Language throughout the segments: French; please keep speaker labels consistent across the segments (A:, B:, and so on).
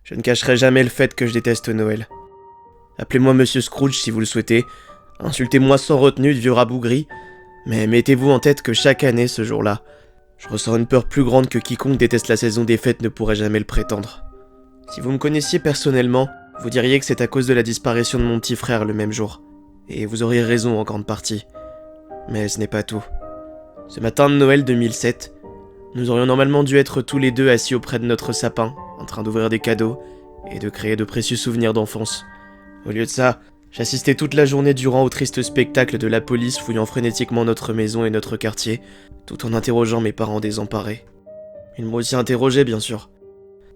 A: Je ne cacherai jamais le fait que je déteste Noël. Appelez-moi Monsieur Scrooge si vous le souhaitez, insultez-moi sans retenue de vieux rabougri, mais mettez-vous en tête que chaque année, ce jour-là, je ressens une peur plus grande que quiconque déteste la saison des fêtes ne pourrait jamais le prétendre. Si vous me connaissiez personnellement, vous diriez que c'est à cause de la disparition de mon petit frère le même jour, et vous auriez raison en grande partie. Mais ce n'est pas tout. Ce matin de Noël 2007, nous aurions normalement dû être tous les deux assis auprès de notre sapin, en train d'ouvrir des cadeaux et de créer de précieux souvenirs d'enfance. Au lieu de ça, j'assistais toute la journée durant au triste spectacle de la police fouillant frénétiquement notre maison et notre quartier, tout en interrogeant mes parents désemparés. Ils m'ont aussi interrogé, bien sûr.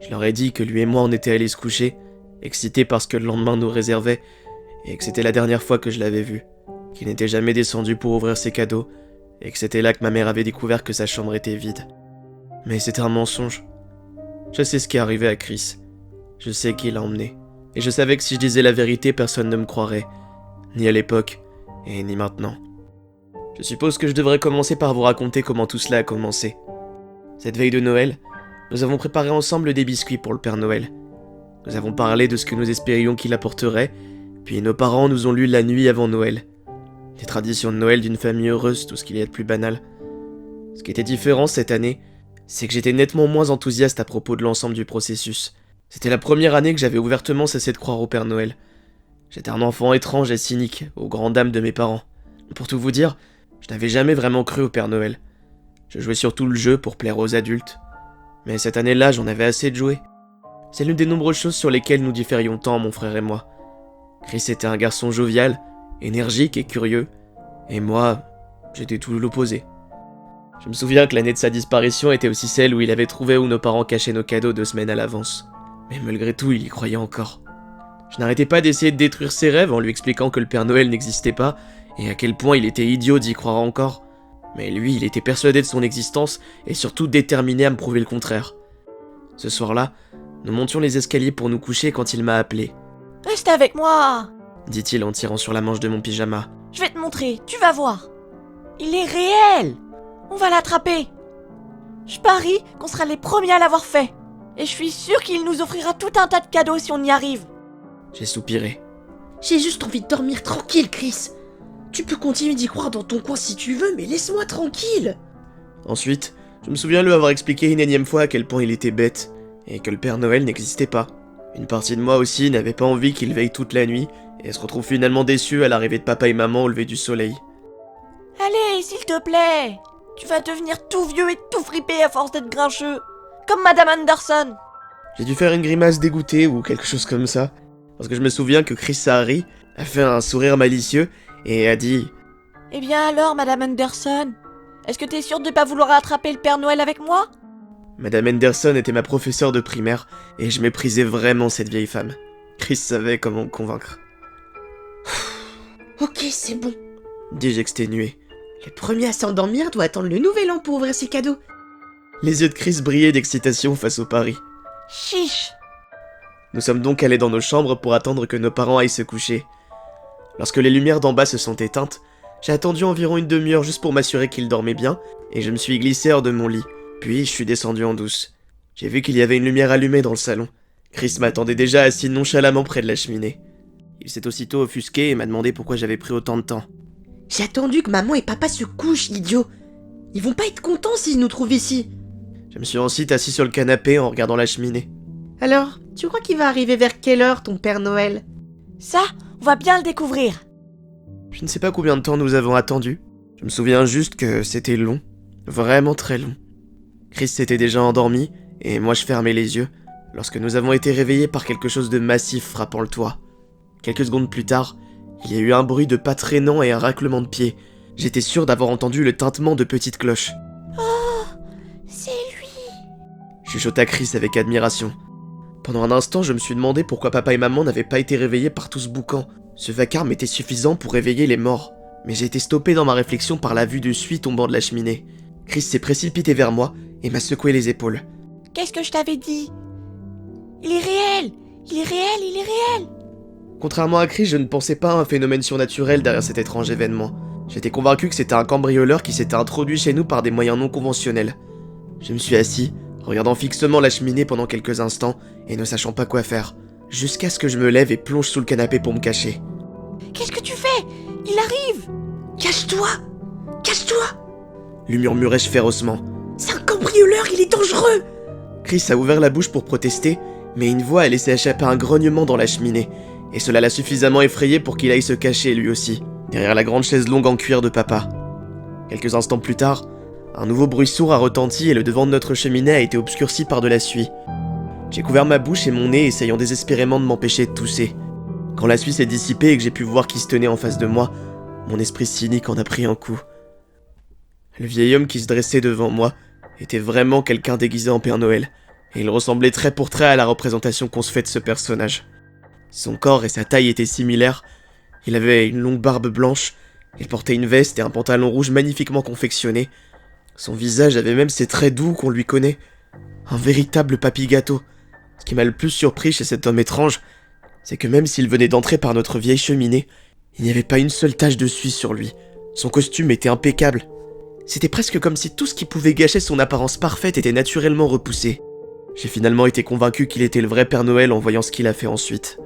A: Je leur ai dit que lui et moi on était allés se coucher, excités parce que le lendemain nous réservait, et que c'était la dernière fois que je l'avais vu, qu'il n'était jamais descendu pour ouvrir ses cadeaux, et que c'était là que ma mère avait découvert que sa chambre était vide. Mais c'était un mensonge. Je sais ce qui est arrivé à Chris. Je sais qui l'a emmené. Et je savais que si je disais la vérité, personne ne me croirait. Ni à l'époque, et ni maintenant. Je suppose que je devrais commencer par vous raconter comment tout cela a commencé. Cette veille de Noël, nous avons préparé ensemble des biscuits pour le Père Noël. Nous avons parlé de ce que nous espérions qu'il apporterait, puis nos parents nous ont lu la nuit avant Noël. Des traditions de Noël d'une famille heureuse, tout ce qu'il y a de plus banal. Ce qui était différent cette année, c'est que j'étais nettement moins enthousiaste à propos de l'ensemble du processus. C'était la première année que j'avais ouvertement cessé de croire au Père Noël. J'étais un enfant étrange et cynique, aux grandes dames de mes parents. Pour tout vous dire, je n'avais jamais vraiment cru au Père Noël. Je jouais surtout le jeu pour plaire aux adultes. Mais cette année-là, j'en avais assez de jouer. C'est l'une des nombreuses choses sur lesquelles nous différions tant, mon frère et moi. Chris était un garçon jovial, énergique et curieux, et moi, j'étais tout l'opposé. Je me souviens que l'année de sa disparition était aussi celle où il avait trouvé où nos parents cachaient nos cadeaux 2 semaines à l'avance. Mais malgré tout, il y croyait encore. Je n'arrêtais pas d'essayer de détruire ses rêves en lui expliquant que le Père Noël n'existait pas, et à quel point il était idiot d'y croire encore. Mais lui, il était persuadé de son existence, et surtout déterminé à me prouver le contraire. Ce soir-là, nous montions les escaliers pour nous coucher quand il m'a appelé.
B: « Reste avec moi !»
A: dit-il en tirant sur la manche de mon pyjama.
B: « Je vais te montrer, tu vas voir. Il est réel. On va l'attraper. Je parie qu'on sera les premiers à l'avoir fait. Et je suis sûre qu'il nous offrira tout un tas de cadeaux si on y arrive. »
A: J'ai soupiré.
C: « J'ai juste envie de dormir tranquille, Chris. Tu peux continuer d'y croire dans ton coin si tu veux, mais laisse-moi tranquille. »
A: Ensuite, je me souviens lui avoir expliqué une énième fois à quel point il était bête, et que le Père Noël n'existait pas. Une partie de moi aussi n'avait pas envie qu'il veille toute la nuit, et se retrouve finalement déçu à l'arrivée de papa et maman au lever du soleil.
B: « Allez, s'il te plaît. Tu vas devenir tout vieux et tout fripé à force d'être grincheux. Comme Madame Anderson. »
A: J'ai dû faire une grimace dégoûtée ou quelque chose comme ça, parce que je me souviens que Chris Sahari a fait un sourire malicieux et a dit
B: « Eh bien alors, Madame Anderson, est-ce que t'es sûre de pas vouloir attraper le Père Noël avec moi ?»
A: Madame Anderson était ma professeure de primaire, et je méprisais vraiment cette vieille femme. Chris savait comment me convaincre.
C: « Ok, c'est bon. »
A: dis-je exténué.
C: « Le premier à s'endormir doit attendre le nouvel an pour ouvrir ses cadeaux. »
A: Les yeux de Chris brillaient d'excitation face au pari.
B: Chiche.
A: Nous sommes donc allés dans nos chambres pour attendre que nos parents aillent se coucher. Lorsque les lumières d'en bas se sont éteintes, j'ai attendu environ une demi-heure juste pour m'assurer qu'il dormait bien, et je me suis glissé hors de mon lit. Puis je suis descendu en douce. J'ai vu qu'il y avait une lumière allumée dans le salon. Chris m'attendait déjà assis nonchalamment près de la cheminée. Il s'est aussitôt offusqué et m'a demandé pourquoi j'avais pris autant de temps.
C: « J'ai attendu que maman et papa se couchent, idiot. Ils vont pas être contents s'ils nous trouvent ici. »
A: Je me suis ensuite assis sur le canapé en regardant la cheminée.
C: « Alors, tu crois qu'il va arriver vers quelle heure, ton Père Noël ?»
B: Ça, on va bien le découvrir.
A: Je ne sais pas combien de temps nous avons attendu. Je me souviens juste que c'était long. Vraiment très long. Chris s'était déjà endormi, et moi je fermais les yeux, lorsque nous avons été réveillés par quelque chose de massif frappant le toit. Quelques secondes plus tard, il y a eu un bruit de pas traînant et un raclement de pieds. J'étais sûr d'avoir entendu le tintement de petites cloches.
B: « Oh, c'est lui !»
A: chuchota Chris avec admiration. Pendant un instant, je me suis demandé pourquoi papa et maman n'avaient pas été réveillés par tout ce boucan. Ce vacarme était suffisant pour réveiller les morts. Mais j'ai été stoppé dans ma réflexion par la vue de suie tombant de la cheminée. Chris s'est précipité vers moi et m'a secoué les épaules.
B: « Qu'est-ce que je t'avais dit ? Il est réel. Il est réel, il est réel. »
A: Contrairement à Chris, je ne pensais pas à un phénomène surnaturel derrière cet étrange événement. J'étais convaincu que c'était un cambrioleur qui s'était introduit chez nous par des moyens non conventionnels. Je me suis assis, regardant fixement la cheminée pendant quelques instants et ne sachant pas quoi faire, jusqu'à ce que je me lève et plonge sous le canapé pour me cacher.
B: Qu'est-ce que tu fais? Il arrive!
C: Cache-toi! Cache-toi!
A: Lui murmurai-je férocement.
C: C'est un cambrioleur, il est dangereux!
A: Chris a ouvert la bouche pour protester, mais une voix a laissé échapper un grognement dans la cheminée, et cela l'a suffisamment effrayé pour qu'il aille se cacher lui aussi, derrière la grande chaise longue en cuir de papa. Quelques instants plus tard, un nouveau bruit sourd a retenti et le devant de notre cheminée a été obscurci par de la suie. J'ai couvert ma bouche et mon nez, essayant désespérément de m'empêcher de tousser. Quand la suie s'est dissipée et que j'ai pu voir qui se tenait en face de moi, mon esprit cynique en a pris un coup. Le vieil homme qui se dressait devant moi était vraiment quelqu'un déguisé en Père Noël, et il ressemblait trait pour trait à la représentation qu'on se fait de ce personnage. Son corps et sa taille étaient similaires, il avait une longue barbe blanche, il portait une veste et un pantalon rouge magnifiquement confectionnés. Son visage avait même ces traits doux qu'on lui connaît. Un véritable papy gâteau. Ce qui m'a le plus surpris chez cet homme étrange, c'est que même s'il venait d'entrer par notre vieille cheminée, il n'y avait pas une seule tache de suie sur lui. Son costume était impeccable. C'était presque comme si tout ce qui pouvait gâcher son apparence parfaite était naturellement repoussé. J'ai finalement été convaincu qu'il était le vrai Père Noël en voyant ce qu'il a fait ensuite.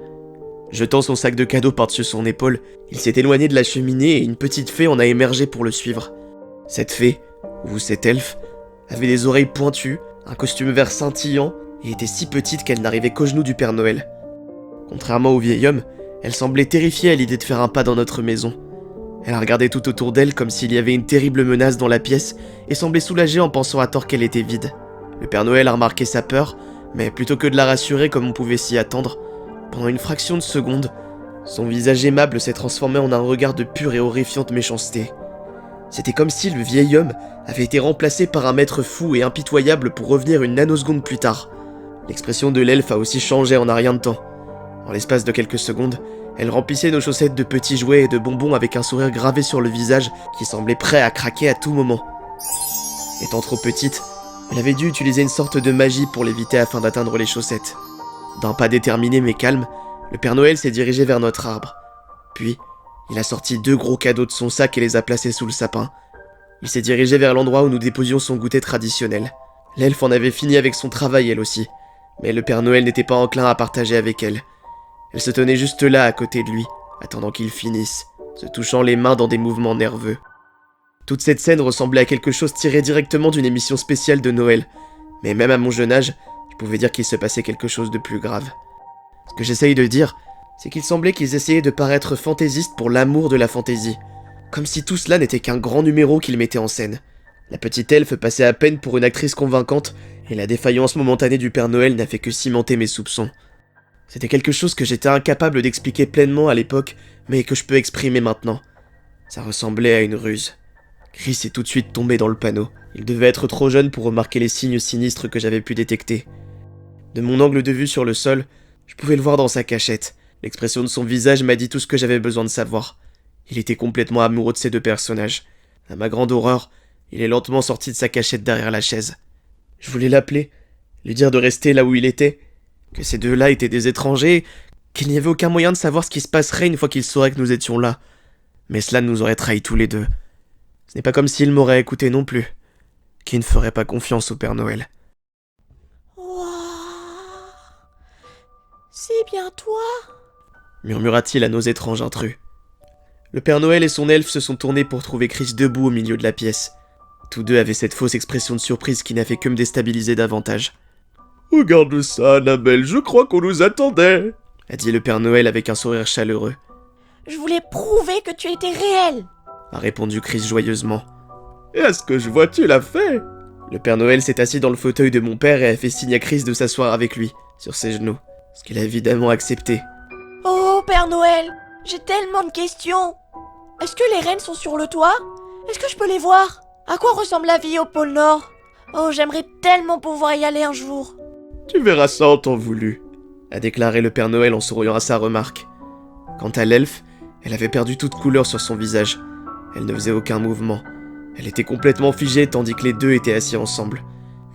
A: Jetant son sac de cadeaux par-dessus son épaule, il s'est éloigné de la cheminée et une petite fée en a émergé pour le suivre. Cette fée, ou cet elfe, avait des oreilles pointues, un costume vert scintillant et était si petite qu'elle n'arrivait qu'aux genoux du Père Noël. Contrairement au vieil homme, elle semblait terrifiée à l'idée de faire un pas dans notre maison. Elle regardait tout autour d'elle comme s'il y avait une terrible menace dans la pièce et semblait soulagée en pensant à tort qu'elle était vide. Le Père Noël a remarqué sa peur, mais plutôt que de la rassurer comme on pouvait s'y attendre, pendant une fraction de seconde, son visage aimable s'est transformé en un regard de pure et horrifiante méchanceté. C'était comme si le vieil homme avait été remplacé par un maître fou et impitoyable pour revenir une nanoseconde plus tard. L'expression de l'elfe a aussi changé en un rien de temps. En l'espace de quelques secondes, elle remplissait nos chaussettes de petits jouets et de bonbons avec un sourire gravé sur le visage qui semblait prêt à craquer à tout moment. Étant trop petite, elle avait dû utiliser une sorte de magie pour l'éviter afin d'atteindre les chaussettes. D'un pas déterminé mais calme, le Père Noël s'est dirigé vers notre arbre. Puis, il a sorti 2 gros cadeaux de son sac et les a placés sous le sapin. Il s'est dirigé vers l'endroit où nous déposions son goûter traditionnel. L'elfe en avait fini avec son travail elle aussi, mais le Père Noël n'était pas enclin à partager avec elle. Elle se tenait juste là à côté de lui, attendant qu'il finisse, se touchant les mains dans des mouvements nerveux. Toute cette scène ressemblait à quelque chose tiré directement d'une émission spéciale de Noël, mais même à mon jeune âge, je pouvais dire qu'il se passait quelque chose de plus grave. Ce que j'essaye de dire, c'est qu'il semblait qu'ils essayaient de paraître fantaisistes pour l'amour de la fantaisie, comme si tout cela n'était qu'un grand numéro qu'ils mettaient en scène. La petite elfe passait à peine pour une actrice convaincante, et la défaillance momentanée du Père Noël n'a fait que cimenter mes soupçons. C'était quelque chose que j'étais incapable d'expliquer pleinement à l'époque, mais que je peux exprimer maintenant. Ça ressemblait à une ruse. Chris est tout de suite tombé dans le panneau. Il devait être trop jeune pour remarquer les signes sinistres que j'avais pu détecter. De mon angle de vue sur le sol, je pouvais le voir dans sa cachette. L'expression de son visage m'a dit tout ce que j'avais besoin de savoir. Il était complètement amoureux de ces 2 personnages. À ma grande horreur, il est lentement sorti de sa cachette derrière la chaise. Je voulais l'appeler, lui dire de rester là où il était, que ces 2-là étaient des étrangers, qu'il n'y avait aucun moyen de savoir ce qui se passerait une fois qu'il saurait que nous étions là. Mais cela nous aurait trahis tous les deux. Ce n'est pas comme s'il m'aurait écouté non plus. Qui ne ferait pas confiance au Père Noël?
B: Waouh! C'est bien toi?
A: Murmura-t-il à nos étranges intrus. Le Père Noël et son elfe se sont tournés pour trouver Chris debout au milieu de la pièce. Tous 2 avaient cette fausse expression de surprise qui n'a fait que me déstabiliser davantage. « Regarde ça, Annabelle, je crois qu'on nous attendait !» a dit le Père Noël avec un sourire chaleureux.
B: « Je voulais prouver que tu étais réel !»
A: a répondu Chris joyeusement. «
D: Et à ce que je vois, tu l'as fait !»
A: Le Père Noël s'est assis dans le fauteuil de mon père et a fait signe à Chris de s'asseoir avec lui, sur ses genoux, ce qu'il a évidemment accepté.
B: « Oh, Père Noël, j'ai tellement de questions. Est-ce que les rennes sont sur le toit? Est-ce que je peux les voir? À quoi ressemble la vie au pôle Nord? Oh, j'aimerais tellement pouvoir y aller un jour. »
D: « Tu verras ça en temps voulu, »
A: a déclaré le Père Noël en souriant à sa remarque. Quant à l'elfe, elle avait perdu toute couleur sur son visage. Elle ne faisait aucun mouvement. Elle était complètement figée tandis que les 2 étaient assis ensemble.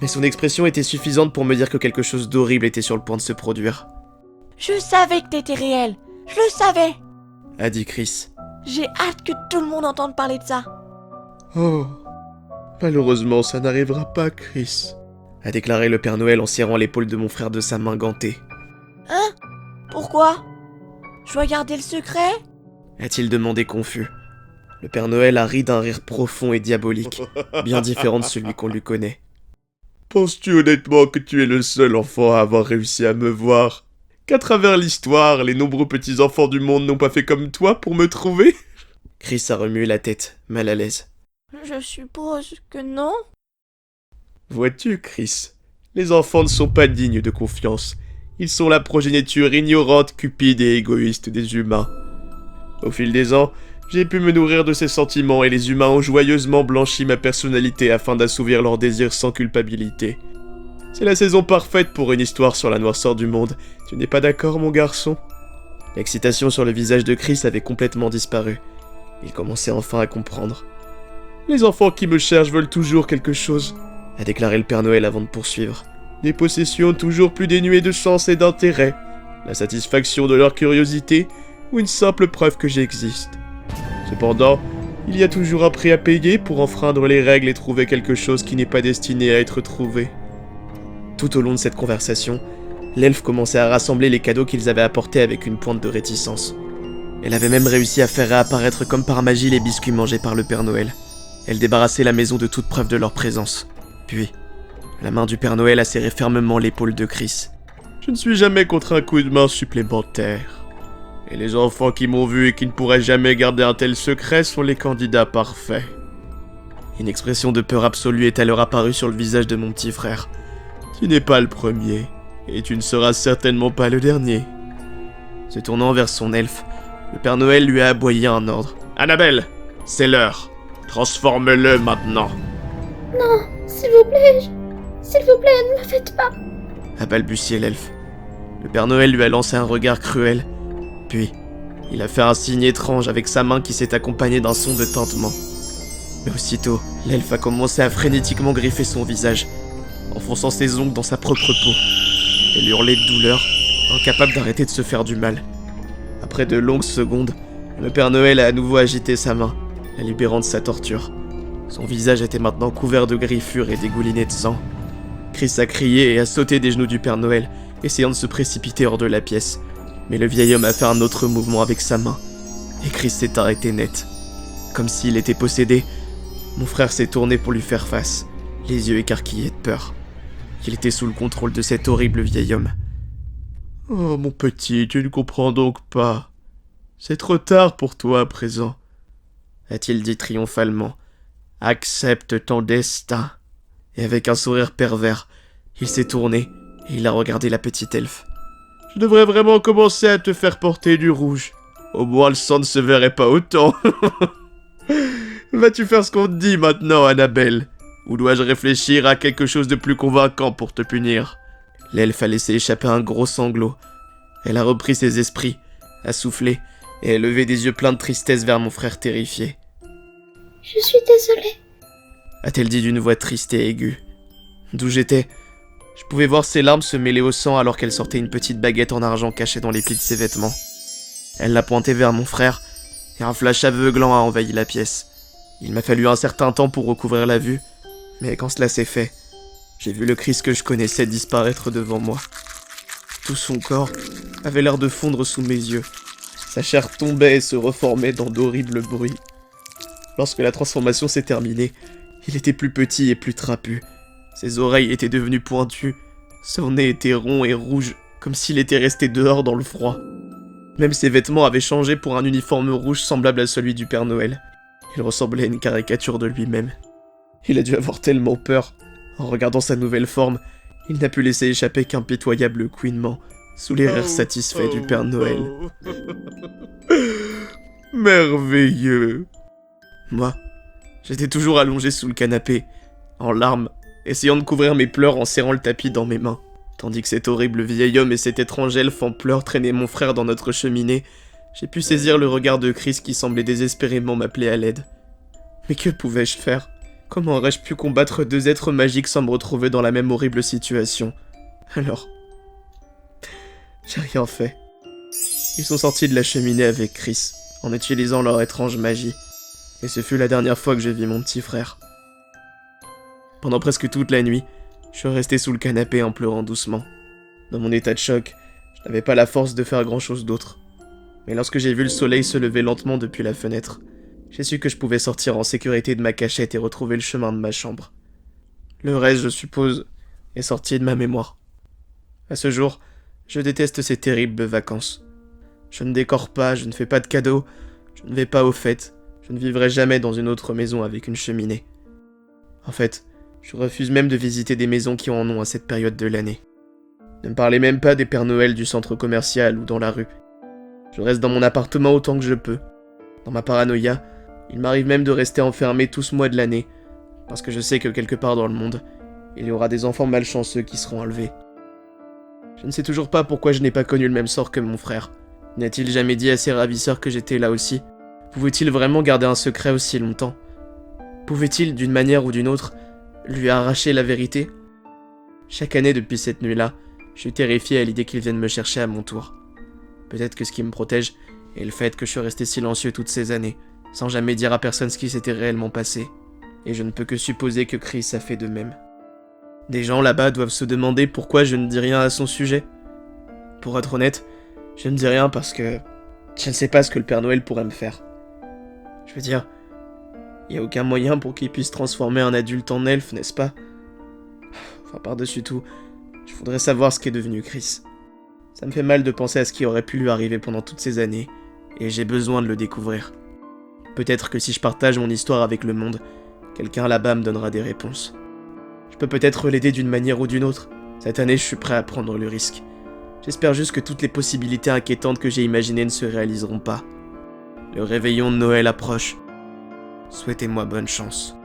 A: Mais son expression était suffisante pour me dire que quelque chose d'horrible était sur le point de se produire.
B: « Je savais que t'étais réel. Je le savais. »
A: a dit Chris.
B: « J'ai hâte que tout le monde entende parler de ça. »
D: Oh, malheureusement, ça n'arrivera pas, Chris,
A: a déclaré le Père Noël en serrant l'épaule de mon frère de sa main gantée.
B: Hein? Pourquoi? Je dois garder le secret?
A: A-t-il demandé confus. Le Père Noël a ri d'un rire profond et diabolique, bien différent de celui qu'on lui connaît.
D: Penses-tu honnêtement que tu es le seul enfant à avoir réussi à me voir? Qu'à travers l'histoire, les nombreux petits-enfants du monde n'ont pas fait comme toi pour me trouver?
A: Chris a remué la tête, mal à l'aise.
B: Je suppose que non.
D: Vois-tu, Chris, les enfants ne sont pas dignes de confiance. Ils sont la progéniture ignorante, cupide et égoïste des humains. Au fil des ans, j'ai pu me nourrir de ces sentiments et les humains ont joyeusement blanchi ma personnalité afin d'assouvir leurs désirs sans culpabilité. C'est la saison parfaite pour une histoire sur la noirceur du monde. Tu n'es pas d'accord, mon garçon?
A: L'excitation sur le visage de Chris avait complètement disparu. Il commençait enfin à comprendre.
D: Les enfants qui me cherchent veulent toujours quelque chose,
A: a déclaré le Père Noël avant de poursuivre.
D: Des possessions toujours plus dénuées de sens et d'intérêt, la satisfaction de leur curiosité ou une simple preuve que j'existe. Cependant, il y a toujours un prix à payer pour enfreindre les règles et trouver quelque chose qui n'est pas destiné à être trouvé.
A: Tout au long de cette conversation, l'elfe commençait à rassembler les cadeaux qu'ils avaient apportés avec une pointe de réticence. Elle avait même réussi à faire réapparaître comme par magie les biscuits mangés par le Père Noël. Elle débarrassait la maison de toute preuve de leur présence. Puis, la main du Père Noël a serré fermement l'épaule de Chris.
D: Je ne suis jamais contre un coup de main supplémentaire. Et les enfants qui m'ont vu et qui ne pourraient jamais garder un tel secret sont les candidats parfaits.
A: Une expression de peur absolue est alors apparue sur le visage de mon petit frère.
D: Tu n'es pas le premier, et tu ne seras certainement pas le dernier.
A: Se tournant vers son elfe, le Père Noël lui a aboyé un ordre.
D: Annabelle, c'est l'heure. Transforme-le maintenant.
E: Non, s'il vous plaît, ne me faites pas.
A: A balbutié l'elfe. Le Père Noël lui a lancé un regard cruel, puis il a fait un signe étrange avec sa main qui s'est accompagnée d'un son de tintement. Mais aussitôt, l'elfe a commencé à frénétiquement griffer son visage, enfonçant ses ongles dans sa propre peau. Elle hurlait de douleur, incapable d'arrêter de se faire du mal. Après de longues secondes, le Père Noël a à nouveau agité sa main, la libérant de sa torture. Son visage était maintenant couvert de griffures et dégouliné de sang. Chris a crié et a sauté des genoux du Père Noël, essayant de se précipiter hors de la pièce. Mais le vieil homme a fait un autre mouvement avec sa main, et Chris s'est arrêté net. Comme s'il était possédé, mon frère s'est tourné pour lui faire face, les yeux écarquillés de peur. Il était sous le contrôle de cet horrible vieil homme.
D: Oh, mon petit, tu ne comprends donc pas. C'est trop tard pour toi à présent,
A: a-t-il dit triomphalement. Accepte ton destin. Et avec un sourire pervers, il s'est tourné et il a regardé la petite elfe.
D: Je devrais vraiment commencer à te faire porter du rouge. Au moins le sang ne se verrait pas autant. Vas-tu faire ce qu'on te dit maintenant, Annabelle? Ou dois-je réfléchir à quelque chose de plus convaincant pour te punir?
A: L'elfe a laissé échapper un gros sanglot. Elle a repris ses esprits, a soufflé et a levé des yeux pleins de tristesse vers mon frère terrifié.
E: Je suis désolée,
A: a-t-elle dit d'une voix triste et aiguë. D'où j'étais, je pouvais voir ses larmes se mêler au sang alors qu'elle sortait une petite baguette en argent cachée dans les plis de ses vêtements. Elle l'a pointée vers mon frère, et un flash aveuglant a envahi la pièce. Il m'a fallu un certain temps pour recouvrir la vue, mais quand cela s'est fait, j'ai vu le Chris que je connaissais disparaître devant moi. Tout son corps avait l'air de fondre sous mes yeux. Sa chair tombait et se reformait dans d'horribles bruits. Lorsque la transformation s'est terminée, il était plus petit et plus trapu. Ses oreilles étaient devenues pointues. Son nez était rond et rouge, comme s'il était resté dehors dans le froid. Même ses vêtements avaient changé pour un uniforme rouge semblable à celui du Père Noël. Il ressemblait à une caricature de lui-même. Il a dû avoir tellement peur. En regardant sa nouvelle forme, il n'a pu laisser échapper qu'un pitoyable couinement, sous les rires satisfaits du Père Noël.
D: Merveilleux.
A: Moi, j'étais toujours allongé sous le canapé, en larmes, essayant de couvrir mes pleurs en serrant le tapis dans mes mains. Tandis que cet horrible vieil homme et cet étrange elfe en pleurs traînaient mon frère dans notre cheminée, j'ai pu saisir le regard de Chris qui semblait désespérément m'appeler à l'aide. Mais que pouvais-je faire? Comment aurais-je pu combattre deux êtres magiques sans me retrouver dans la même horrible situation? Alors, j'ai rien fait. Ils sont sortis de la cheminée avec Chris, en utilisant leur étrange magie. Et ce fut la dernière fois que je vis mon petit frère. Pendant presque toute la nuit, Je suis resté sous le canapé en pleurant doucement. Dans mon état de choc, je n'avais pas la force de faire grand-chose d'autre. Mais lorsque j'ai vu le soleil se lever lentement depuis la fenêtre, j'ai su que je pouvais sortir en sécurité de ma cachette et retrouver le chemin de ma chambre. Le reste, je suppose, est sorti de ma mémoire. À ce jour, je déteste ces terribles vacances. Je ne décore pas, je ne fais pas de cadeaux, je ne vais pas aux fêtes, je ne vivrai jamais dans une autre maison avec une cheminée. En fait, je refuse même de visiter des maisons qui en ont à cette période de l'année. Ne me parlez même pas des Pères Noël du centre commercial ou dans la rue. Je reste dans mon appartement autant que je peux. Dans ma paranoïa, il m'arrive même de rester enfermé tout ce mois de l'année, parce que je sais que quelque part dans le monde, il y aura des enfants malchanceux qui seront enlevés. Je ne sais toujours pas pourquoi je n'ai pas connu le même sort que mon frère. N'a-t-il jamais dit à ses ravisseurs que j'étais là aussi? Pouvait-il vraiment garder un secret aussi longtemps? Pouvait-il, d'une manière ou d'une autre, lui arracher la vérité? Chaque année depuis cette nuit-là, je suis terrifié à l'idée qu'il vienne me chercher à mon tour. Peut-être que ce qui me protège est le fait que je suis resté silencieux toutes ces années, sans jamais dire à personne ce qui s'était réellement passé. Et je ne peux que supposer que Chris a fait de même. Des gens là-bas doivent se demander pourquoi je ne dis rien à son sujet. Pour être honnête, je ne dis rien parce que je ne sais pas ce que le Père Noël pourrait me faire. Je veux dire, il n'y a aucun moyen pour qu'il puisse transformer un adulte en elfe, n'est-ce pas? Enfin, par-dessus tout, je voudrais savoir ce qu'est devenu Chris. Ça me fait mal de penser à ce qui aurait pu lui arriver pendant toutes ces années, et j'ai besoin de le découvrir. Peut-être que si je partage mon histoire avec le monde, quelqu'un là-bas me donnera des réponses. Je peux peut-être l'aider d'une manière ou d'une autre. Cette année, je suis prêt à prendre le risque. J'espère juste que toutes les possibilités inquiétantes que j'ai imaginées ne se réaliseront pas. Le réveillon de Noël approche. Souhaitez-moi bonne chance.